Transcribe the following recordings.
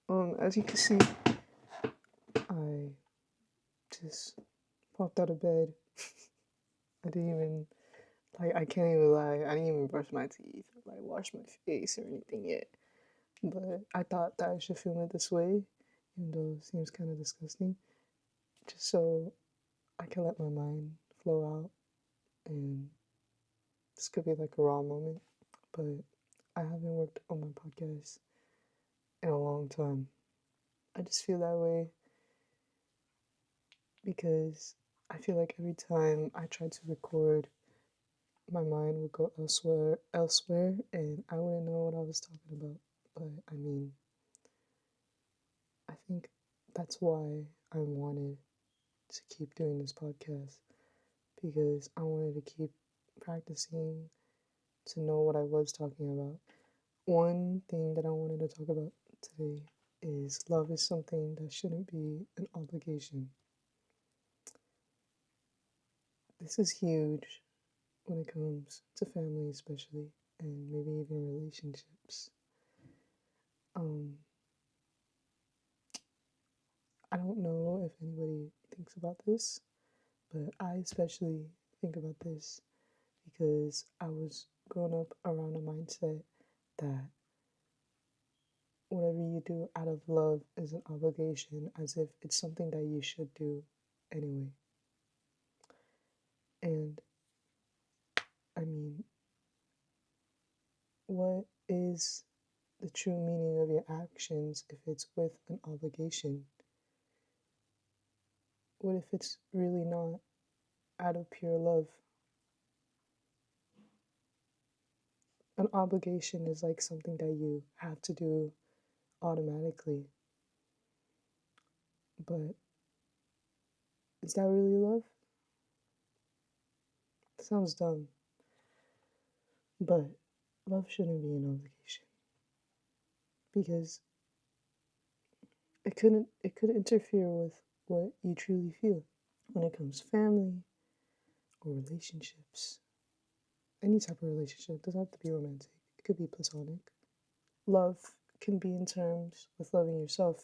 As you can see, I just popped out of bed. I didn't even, I can't even lie, I didn't even brush my teeth, wash my face or anything yet. But I thought that I should film it this way, even though it seems kind of disgusting, just so I can let my mind flow out, and this could be like a raw moment. But I haven't worked on my podcast in a long time. I just feel that way because I feel like every time I try to record, my mind would go elsewhere, and I wouldn't know what I was talking about. But I mean, I think that's why I wanted to keep doing this podcast, because I wanted to keep practicing to know what I was talking about. One thing that I wanted to talk about today is love is something that shouldn't be an obligation. This is huge when it comes to family, especially, and maybe even relationships. Um, I don't know if anybody thinks about this, but I especially think about this because I was grown up around a mindset that whatever you do out of love is an obligation, as if it's something that you should do anyway. And I mean, what is the true meaning of your actions if it's with an obligation? What if it's really not out of pure love? An obligation is like something that you have to do automatically. But is that really love? It sounds dumb. But love shouldn't be an obligation because it could interfere with what you truly feel when it comes to family or relationships. Any type of relationship doesn't have to be romantic. It could be platonic. Love can be in terms with loving yourself.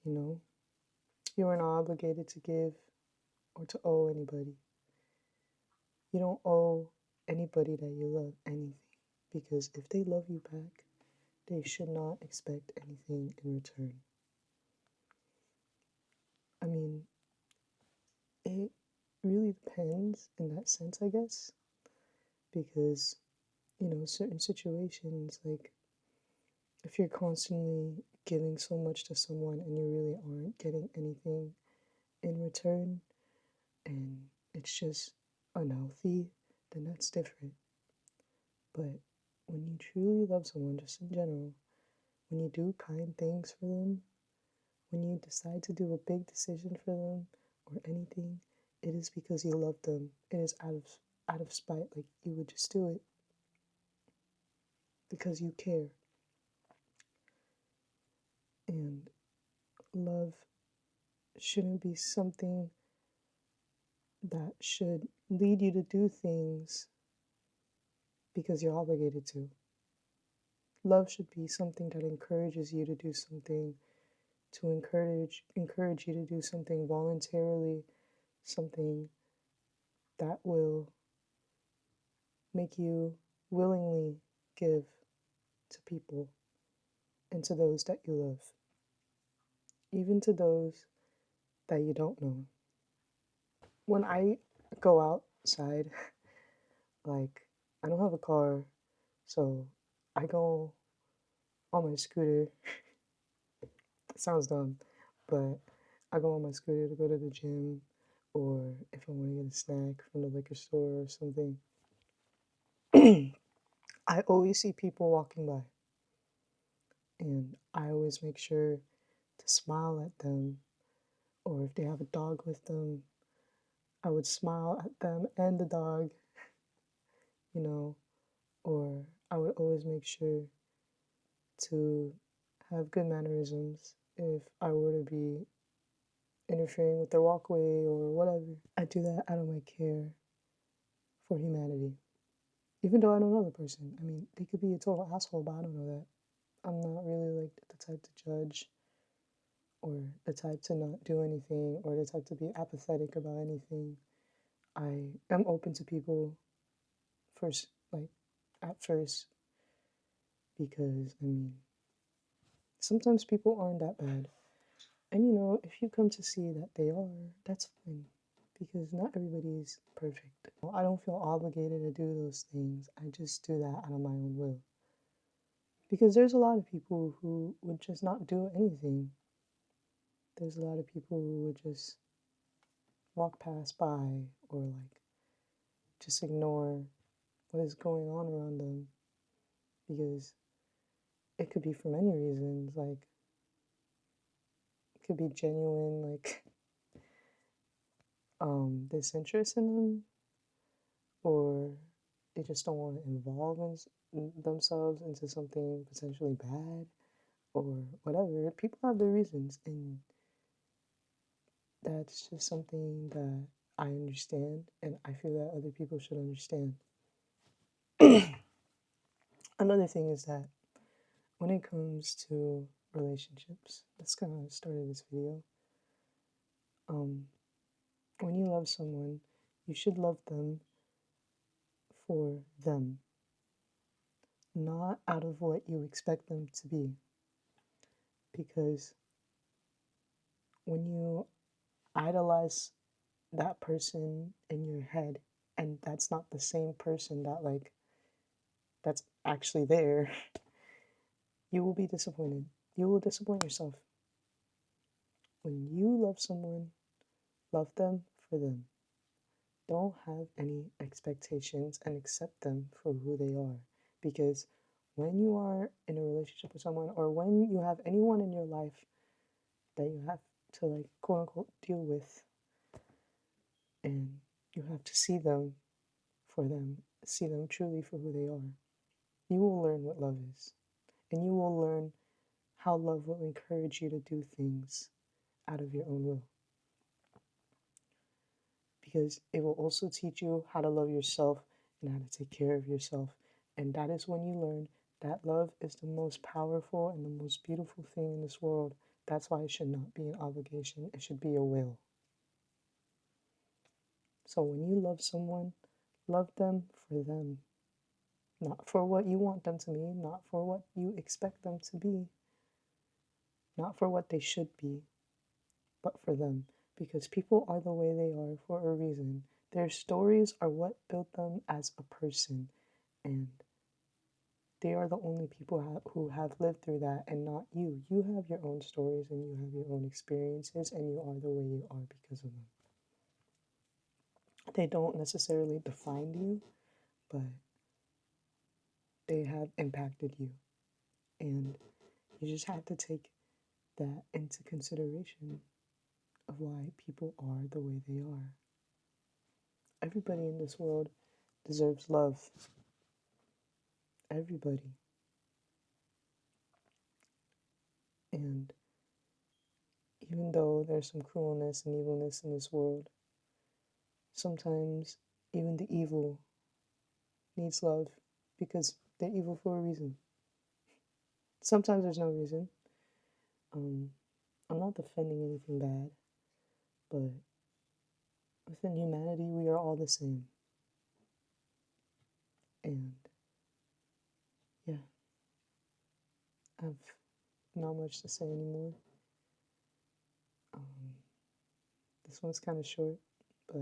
You know, you are not obligated to give or to owe anybody. You don't owe anybody that you love anything, because if they love you back, they should not expect anything in return. I mean, it really depends in that sense, I guess, because, certain situations, like if you're constantly giving so much to someone and you really aren't getting anything in return, and it's just unhealthy, then that's different. But when you truly love someone, just in general, when you do kind things for them, when you decide to do a big decision for them or anything, it is because you love them. It is out of spite, like you would just do it because you care. And love shouldn't be something that should lead you to do things because you're obligated to. Love should be something that encourages you to do something, to encourage you to do something voluntarily, something that will make you willingly give to people and to those that you love, even to those that you don't know. When I go outside, like, I don't have a car, so I go on my scooter. It sounds dumb, but I go on my scooter to go to the gym, or if I want to get a snack from the liquor store or something. I always see people walking by, and I always make sure to smile at them, or if they have a dog with them, I would smile at them and the dog, you know, or I would always make sure to have good mannerisms if I were to be interfering with their walkway or whatever. I do that out of my care for humanity. Even though I don't know the person. I mean, they could be a total asshole, but I don't know that. I'm not really like the type to judge or the type to not do anything or the type to be apathetic about anything. I am open to people first, like at first, because I mean, sometimes people aren't that bad. And you know, if you come to see that they are, that's fine. Because not everybody is perfect. I don't feel obligated to do those things. I just do that out of my own will. Because there's a lot of people who would just not do anything. There's a lot of people who would just walk past by or like just ignore what is going on around them. Because it could be for many reasons. Like, it could be genuine, like, disinterest in them, or they just don't want to involve themselves into something potentially bad or whatever. People have their reasons, and that's just something that I understand, and I feel that other people should understand. Another thing is that when it comes to relationships, that's kind of started this video. When you love someone, you should love them for them, not out of what you expect them to be. Because when you idolize that person in your head and that's not the same person that like that's actually there, you will be disappointed. You will disappoint yourself. When you love someone, love them for them. Don't have any expectations and accept them for who they are. Because when you are in a relationship with someone, or when you have anyone in your life that you have to like quote unquote deal with, and you have to see them for them, see them truly for who they are, you will learn what love is. And you will learn how love will encourage you to do things out of your own will. Because it will also teach you how to love yourself and how to take care of yourself. And that is when you learn that love is the most powerful and the most beautiful thing in this world. That's why it should not be an obligation, it should be a will. So when you love someone, love them for them. Not for what you want them to be, not for what you expect them to be, not for what they should be, but for them. Because people are the way they are for a reason. Their stories are what built them as a person. And they are the only people who have lived through that, and not you. You have your own stories and you have your own experiences, and you are the way you are because of them. They don't necessarily define you, but they have impacted you. And you just have to take that into consideration of why people are the way they are. Everybody in this world deserves love. Everybody. And even though there's some cruelness and evilness in this world, sometimes even the evil needs love because they're evil for a reason. Sometimes there's no reason. I'm not defending anything bad, but within humanity, we are all the same. And yeah, I've not much to say anymore. This one's kind of short, but